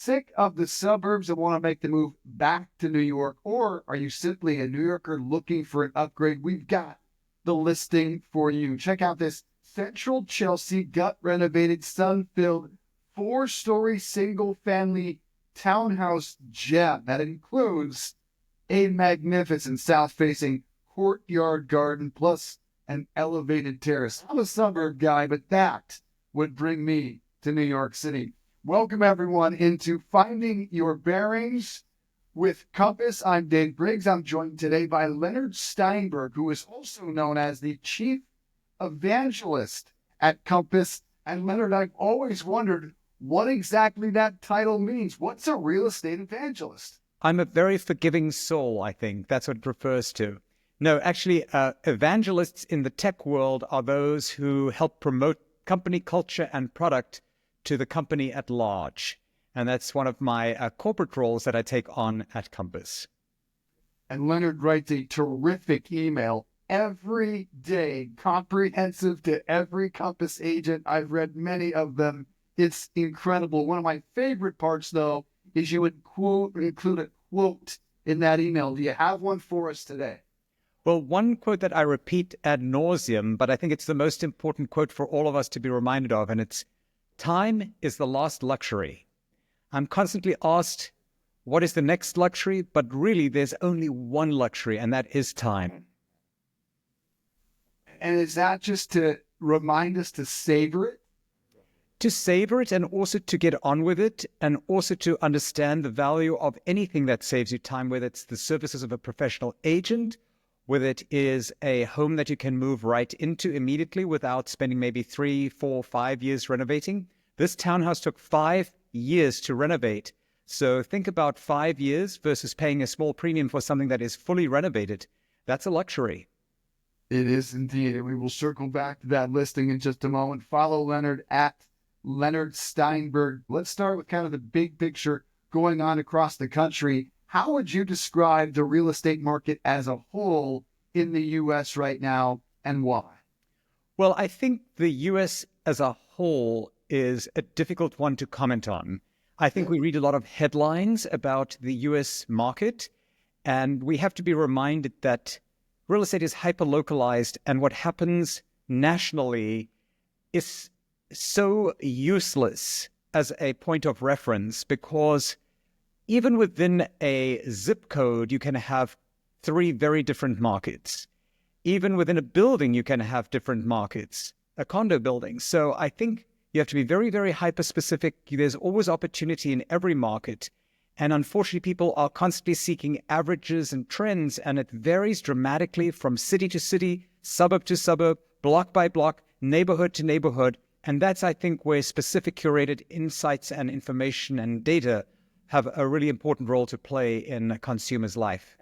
Sick of the suburbs and want to make the move back to New York? Or are you simply a New Yorker looking for an upgrade? We've got the listing for you. Check out this Central Chelsea gut renovated, sun filled, 4-story single family townhouse gem that includes a magnificent south facing courtyard garden plus an elevated terrace. I'm a suburb guy, but that would bring me to New York City. Welcome, everyone, into Finding Your Bearings with Compass. I'm Dave Briggs. I'm joined today by Leonard Steinberg, who is also known as the Chief Evangelist at Compass. And Leonard, I've always wondered what exactly that title means. What's a real estate evangelist? I'm a very forgiving soul, I think. That's what it refers to. No, actually, evangelists in the tech world are those who help promote company culture and product to the company at large. And that's one of my corporate roles that I take on at Compass. And Leonard writes a terrific email every day, comprehensive to every Compass agent. I've read many of them. It's incredible. One of my favorite parts, though, is you would include a quote in that email. Do you have one for us today? Well, one quote that I repeat ad nauseum, but I think it's the most important quote for all of us to be reminded of, and it's, "Time is the last luxury." I'm constantly asked, what is the next luxury? But really, there's only one luxury, and that is time. And is that just to remind us to savor it? To savor it and also to get on with it, and also to understand the value of anything that saves you time, whether it's the services of a professional agent, whether it is a home that you can move right into immediately without spending maybe 3, 4, 5 years renovating. This townhouse took 5 years to renovate. So think about 5 years versus paying a small premium for something that is fully renovated. That's a luxury. It is indeed. And we will circle back to that listing in just a moment. Follow Leonard at Leonard Steinberg. Let's start with kind of the big picture going on across the country. How would you describe the real estate market as a whole in the U.S. right now, and why? Well, I think the U.S. as a whole is a difficult one to comment on. I think we read a lot of headlines about the U.S. market, and we have to be reminded that real estate is hyper-localized, and what happens nationally is so useless as a point of reference, because even within a zip code, you can have 3 very different markets. Even within a building, you can have different markets, a condo building. So I think you have to be very, very hyper-specific. There's always opportunity in every market. And unfortunately, people are constantly seeking averages and trends, and it varies dramatically from city to city, suburb to suburb, block by block, neighborhood to neighborhood. And that's, I think, where specific curated insights and information and data have a really important role to play in a consumer's life.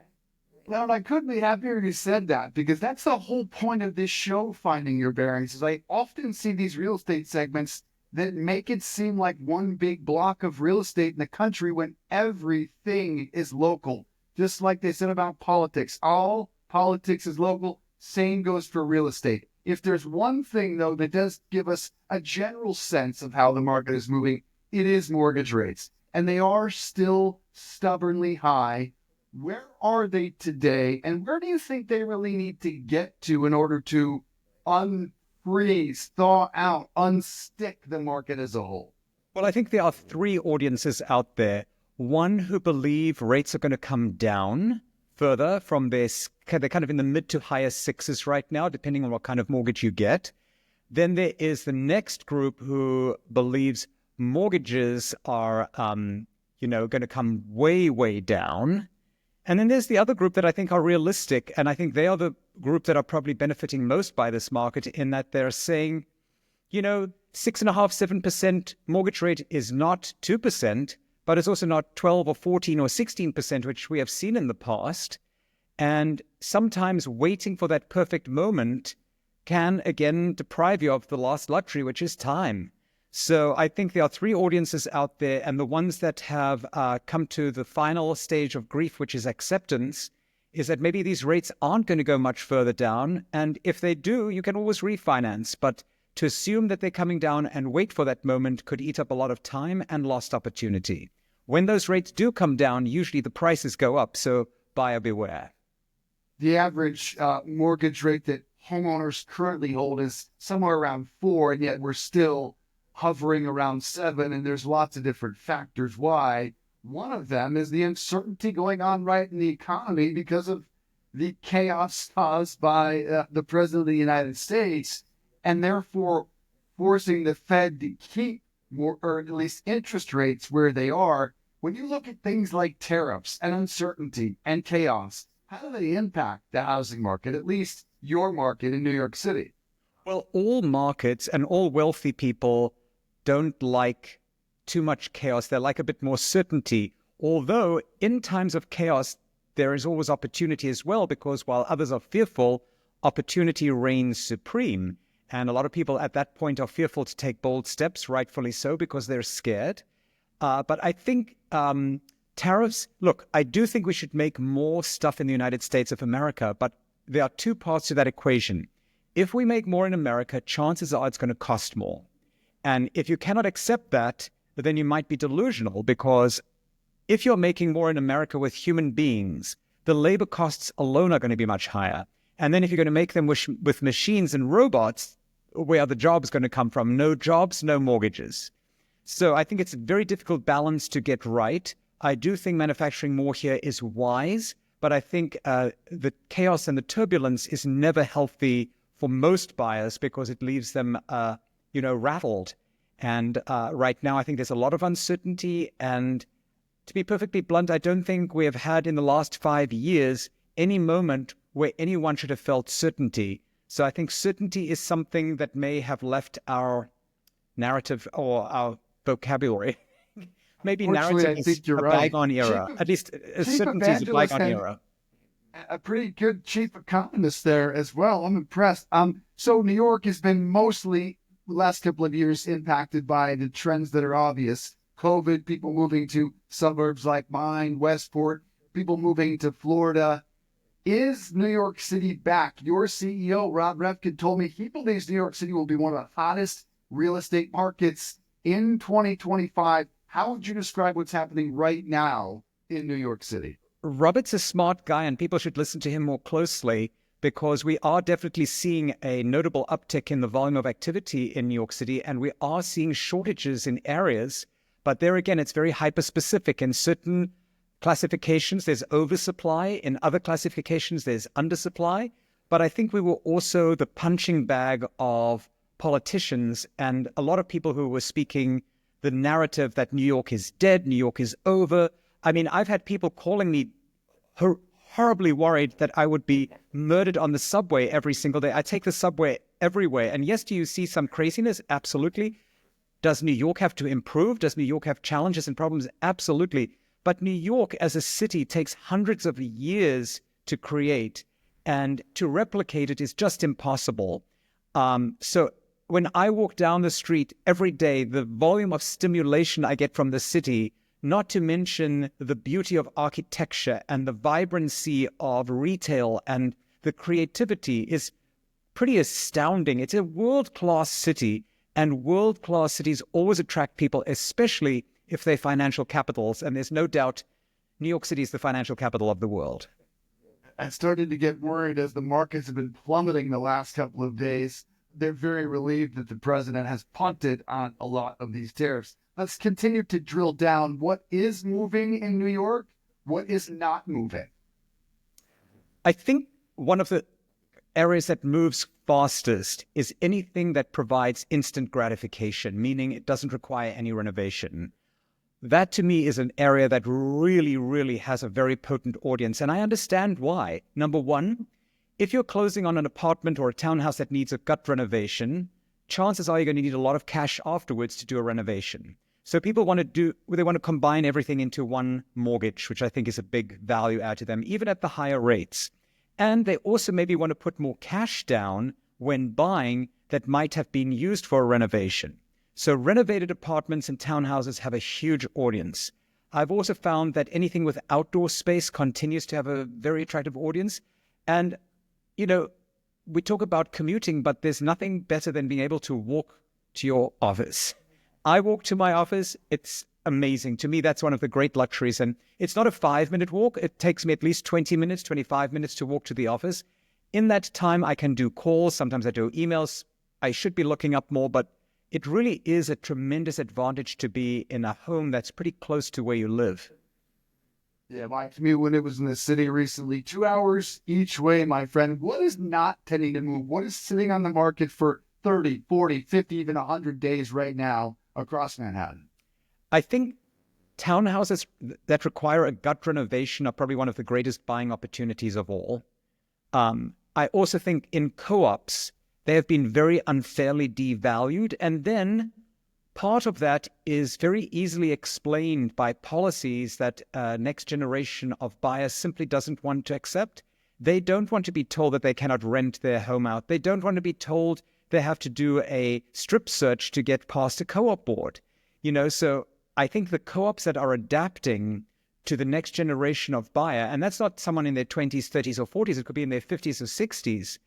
Well, I couldn't be happier you said that, because that's the whole point of this show, Finding Your Bearings, is I often see these real estate segments that make it seem like one big block of real estate in the country when everything is local. Just like they said about politics. All politics is local. Same goes for real estate. If there's one thing, though, that does give us a general sense of how the market is moving, it is mortgage rates. And they are still stubbornly high. Where are they today? And where do you think they really need to get to in order to unfreeze, thaw out, unstick the market as a whole? Well, I think there are 3 audiences out there. One who believe rates are going to come down further from this. They're kind of in the mid to higher 6s right now, depending on what kind of mortgage you get. Then there is the next group who believes mortgages are, going to come way, way down. And then there's the other group that I think are realistic, and I think they are the group that are probably benefiting most by this market, in that they're saying, 6.5%, 7% mortgage rate is not 2%, but it's also not 12 or 14 or 16%, which we have seen in the past. And sometimes waiting for that perfect moment can, again, deprive you of the last luxury, which is time. So I think there are 3 audiences out there, and the ones that have come to the final stage of grief, which is acceptance, is that maybe these rates aren't going to go much further down. And if they do, you can always refinance. But to assume that they're coming down and wait for that moment could eat up a lot of time and lost opportunity. when those rates do come down, usually the prices go up. So buyer beware. The average mortgage rate that homeowners currently hold is somewhere around 4, and yet we're still hovering around 7. And there's lots of different factors why. One of them is the uncertainty going on right in the economy because of the chaos caused by the president of the United States, and therefore forcing the Fed to keep more, or at least interest rates where they are. When you look at things like tariffs and uncertainty and chaos, how do they impact the housing market, at least your market in New York City? Well, all markets and all wealthy people don't like too much chaos. They like a bit more certainty. Although in times of chaos, there is always opportunity as well, because while others are fearful, opportunity reigns supreme. And a lot of people at that point are fearful to take bold steps, rightfully so, because they're scared. But I think tariffs, look, I do think we should make more stuff in the United States of America, but there are two parts to that equation. If we make more in America, chances are it's going to cost more. And if you cannot accept that, then you might be delusional, because if you're making more in America with human beings, the labor costs alone are going to be much higher. And then if you're going to make them with machines and robots, where are the jobs going to come from? No jobs, no mortgages. So I think it's a very difficult balance to get right. I do think manufacturing more here is wise, but I think the chaos and the turbulence is never healthy for most buyers, because it leaves them, rattled. And right now, I think there's a lot of uncertainty. And to be perfectly blunt, I don't think we have had in the last 5 years any moment where anyone should have felt certainty. So I think certainty is something that may have left our narrative or our vocabulary. Maybe narrative is a bygone era. At least certainty is a bygone era. A pretty good chief economist there as well. I'm impressed. So New York has been mostly, the last couple of years, impacted by the trends that are obvious. COVID, people moving to suburbs like mine, Westport, people moving to Florida. Is New York City back? Your CEO, Rob Refkin, told me he believes New York City will be one of the hottest real estate markets in 2025. How would you describe what's happening right now in New York City? Robert's a smart guy, and people should listen to him more closely, because we are definitely seeing a notable uptick in the volume of activity in New York City, and we are seeing shortages in areas. But there again, it's very hyper-specific. In certain classifications, there's oversupply. In other classifications, there's undersupply. But I think we were also the punching bag of politicians and a lot of people who were speaking the narrative that New York is dead, New York is over. I mean, I've had people calling me horribly worried that I would be murdered on the subway every single day. I take the subway everywhere. And yes, do you see some craziness? Absolutely. Does New York have to improve? Does New York have challenges and problems? Absolutely. But New York as a city takes hundreds of years to create, and to replicate it is just impossible. So when I walk down the street every day, the volume of stimulation I get from the city, not to mention the beauty of architecture and the vibrancy of retail and the creativity, is pretty astounding. It's a world-class city, and world-class cities always attract people, especially if they're financial capitals. And there's no doubt New York City is the financial capital of the world. I started to get worried as the markets have been plummeting the last couple of days. They're very relieved that the president has punted on a lot of these tariffs. Let's continue to drill down. What is moving in New York? What is not moving? I think one of the areas that moves fastest is anything that provides instant gratification, meaning it doesn't require any renovation. That to me is an area that really, really has a very potent audience. And I understand why. Number one, if you're closing on an apartment or a townhouse that needs a gut renovation, chances are you're going to need a lot of cash afterwards to do a renovation. So people want to combine everything into one mortgage, which I think is a big value add to them, even at the higher rates. And they also maybe want to put more cash down when buying that might have been used for a renovation. So renovated apartments and townhouses have a huge audience. I've also found that anything with outdoor space continues to have a very attractive audience. And, we talk about commuting, but there's nothing better than being able to walk to your office. I walk to my office. It's amazing. To me, that's one of the great luxuries. And it's not a 5-minute walk. It takes me at least 20 minutes, 25 minutes to walk to the office. In that time, I can do calls. Sometimes I do emails. I should be looking up more, but it really is a tremendous advantage to be in a home that's pretty close to where you live. Yeah, my commute when it was in the city recently, 2 hours each way, my friend. What is not tending to move? What is sitting on the market for 30, 40, 50, even 100 days right now across Manhattan? I think townhouses that require a gut renovation are probably one of the greatest buying opportunities of all. I also think in co-ops, they have been very unfairly devalued. And then part of that is very easily explained by policies that next generation of buyers simply doesn't want to accept. They don't want to be told that they cannot rent their home out. They don't want to be told they have to do a strip search to get past a co-op board. So I think the co-ops that are adapting to the next generation of buyer, and that's not someone in their 20s, 30s, or 40s, it could be in their 50s or 60s,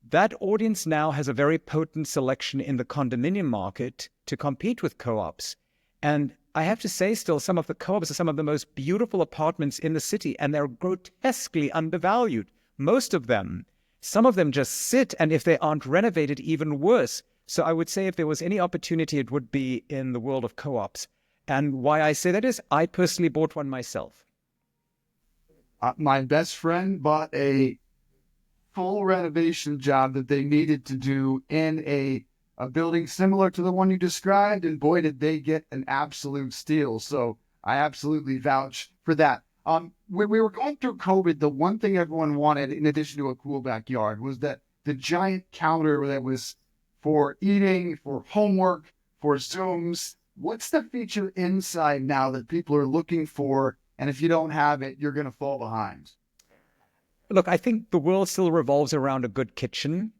that audience now has a very potent selection in the condominium market to compete with co-ops. And I have to say still, some of the co-ops are some of the most beautiful apartments in the city, and they're grotesquely undervalued. Most of them. Some of them just sit, and if they aren't renovated, even worse. So I would say if there was any opportunity, it would be in the world of co-ops. And why I say that is I personally bought one myself. My best friend bought a full renovation job that they needed to do in a building similar to the one you described, and boy, did they get an absolute steal. So I absolutely vouch for that. When we were going through COVID, the one thing everyone wanted, in addition to a cool backyard, was that the giant counter that was for eating, for homework, for Zooms. What's the feature inside now that people are looking for? And if you don't have it, you're going to fall behind. Look, I think the world still revolves around a good kitchen.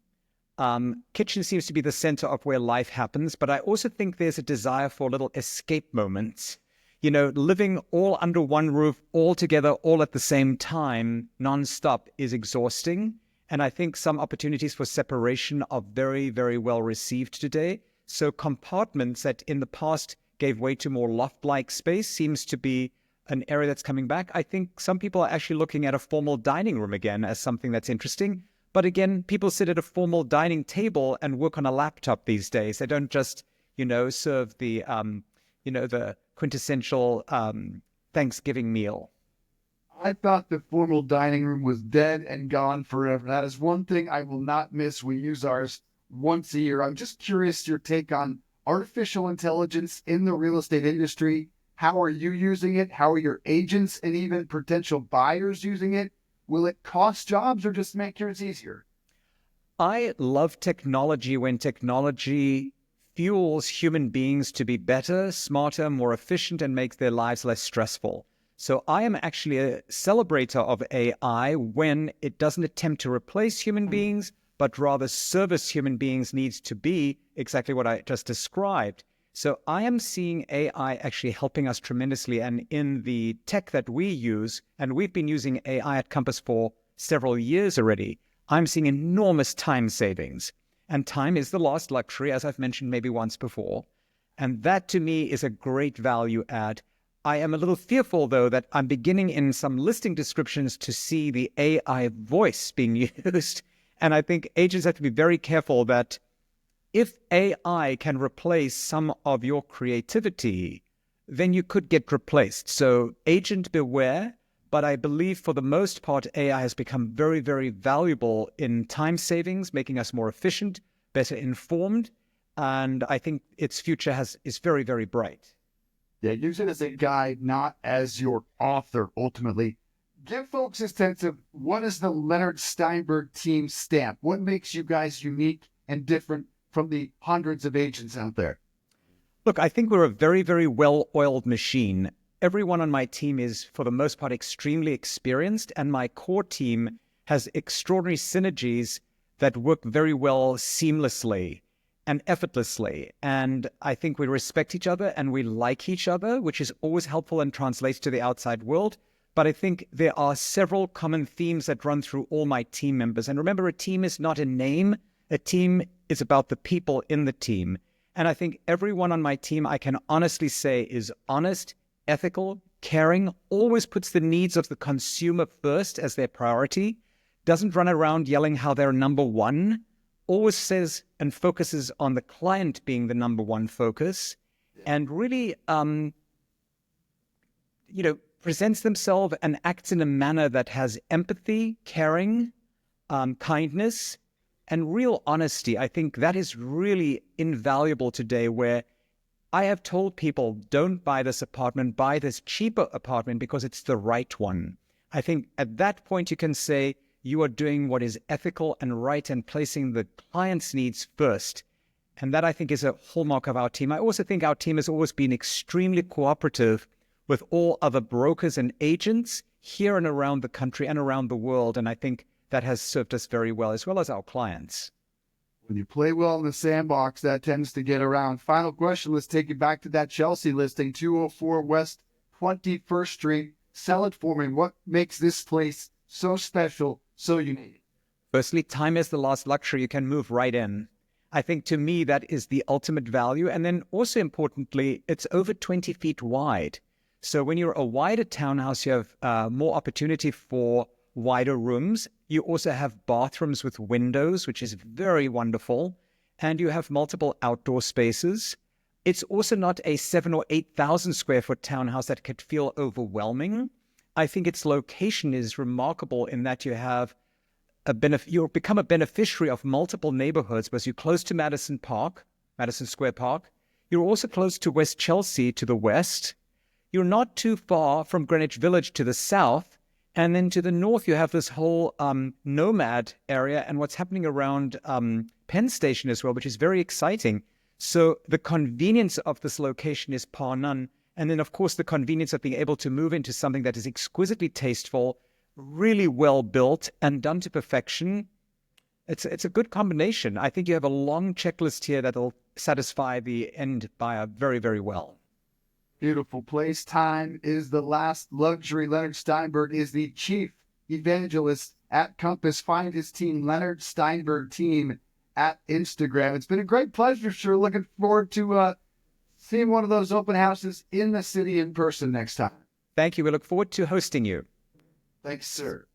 Kitchen seems to be the center of where life happens, but I also think there's a desire for little escape moments. Living all under one roof, all together, all at the same time, nonstop is exhausting. And I think some opportunities for separation are very, very well received today. So compartments that in the past gave way to more loft-like space seems to be an area that's coming back. I think some people are actually looking at a formal dining room again as something that's interesting. But again, people sit at a formal dining table and work on a laptop these days. They don't just, serve the quintessential Thanksgiving meal. I thought the formal dining room was dead and gone forever. That is one thing I will not miss. We use ours once a year. I'm just curious your take on artificial intelligence in the real estate industry. How are you using it? How are your agents and even potential buyers using it? Will it cost jobs or just make yours easier? I love technology when technology fuels human beings to be better, smarter, more efficient, and makes their lives less stressful. So I am actually a celebrator of AI when it doesn't attempt to replace human beings, but rather service human beings needs to be exactly what I just described. So I am seeing AI actually helping us tremendously. And in the tech that we use, and we've been using AI at Compass for several years already, I'm seeing enormous time savings. And time is the last luxury, as I've mentioned maybe once before. And that to me is a great value add. I am a little fearful, though, that I'm beginning in some listing descriptions to see the AI voice being used. And I think agents have to be very careful that if AI can replace some of your creativity, then you could get replaced. So agent beware, but I believe for the most part, AI has become very, very valuable in time savings, making us more efficient, better informed. And I think its future is very, very bright. Yeah, use it as a guide, not as your author, ultimately. Give folks a sense of what is the Leonard Steinberg team stamp? What makes you guys unique and different from the hundreds of agents out there? Look, I think we're a very, very well-oiled machine. Everyone on my team is, for the most part, extremely experienced, and my core team has extraordinary synergies that work very well seamlessly and effortlessly. And I think we respect each other and we like each other, which is always helpful and translates to the outside world. But I think there are several common themes that run through all my team members. And remember, a team is not a name. A team is about the people in the team. And I think everyone on my team, I can honestly say, is honest, ethical, caring, always puts the needs of the consumer first as their priority, doesn't run around yelling how they're number one, always says and focuses on the client being the number one focus, and really, presents themselves and acts in a manner that has empathy, caring, kindness, and real honesty. I think that is really invaluable today, where I have told people, don't buy this apartment, buy this cheaper apartment because it's the right one. I think at that point you can say you are doing what is ethical and right and placing the client's needs first. And that, I think, is a hallmark of our team. I also think our team has always been extremely cooperative with all other brokers and agents here and around the country and around the world. And I think that has served us very well, as well as our clients. When you play well in the sandbox, that tends to get around. Final question, let's take you back to that Chelsea listing, 204 West 21st Street. Sell it for me. What makes this place so special, so unique? Firstly, time is the last luxury. You can move right in. I think, to me, that is the ultimate value. And then also importantly, it's over 20 feet wide. So when you're a wider townhouse, you have more opportunity for wider rooms. You also have bathrooms with windows, which is very wonderful. And you have multiple outdoor spaces. It's also not a 7,000 or 8,000 square foot townhouse that could feel overwhelming. I think its location is remarkable in that you have you'll become a beneficiary of multiple neighborhoods, because you're close to Madison Square Park. You're also close to West Chelsea to the west. You're not too far from Greenwich Village to the south. And then to the north, you have this whole Nomad area and what's happening around Penn Station as well, which is very exciting. So the convenience of this location is par none. And then, of course, the convenience of being able to move into something that is exquisitely tasteful, really well built and done to perfection. It's a good combination. I think you have a long checklist here that'll satisfy the end buyer very, very well. Beautiful place. Time is the last luxury. Leonard Steinberg is the chief evangelist at Compass. Find his team, Leonard Steinberg Team, at Instagram. It's been a great pleasure, sir. Looking forward to seeing one of those open houses in the city in person next time. Thank you. We look forward to hosting you. Thanks, sir.